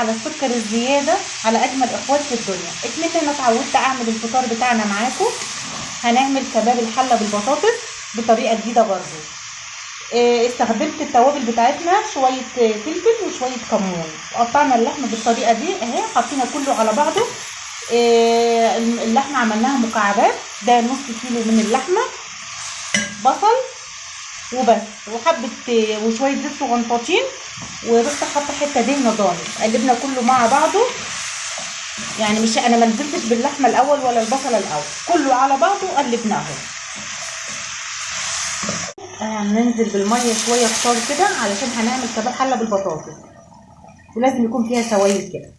على السكر الزياده على اجمل اخوات في الدنيا. اتمنى انا اتعودت اعمل الفطار بتاعنا معاكم. هنعمل كباب الحله بالبطاطس بطريقه جديده برضو. استخدمت التوابل بتاعتنا، شويه فلفل وشويه كمون، وقطعنا اللحمه بالطريقه دي اهي، حطينا كله على بعضه. اللحمه عملناها مكعبات، ده نص كيلو من اللحمه، بصل وبس، وحبه وشويه زيت صغنطاطين، ورحت حاطه حته دهنه ضاني. قلبنا كله مع بعضه، يعني مش انا ما نزلتش باللحمه الاول ولا البصل الاول، كله على بعضه قلبناه. هننزل بالميه شويه كتار كده علشان هنعمل كباب حله بالبطاطس، ولازم يكون فيها سوائل كده.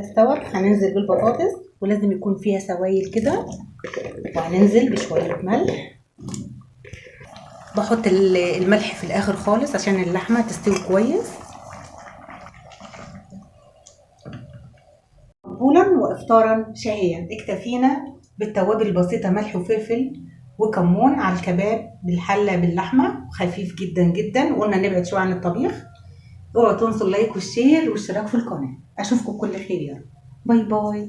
استوت، هننزل بالبطاطس ولازم يكون فيها سوائل كده، وهننزل بشويه ملح. بحط الملح في الاخر خالص عشان اللحمه تستوي كويس. مقبولا وافطارا شهيا. اكتفينا بالتوابل البسيطه، ملح وفلفل وكمون، على الكباب بالحله باللحمه، خفيف جدا جدا. وقلنا نبعد شويه عن الطبيخ. اوعوا تنسوا اللايك والشير والاشتراك في القناه. اشوفكم بكل خير يا رب. باي باي.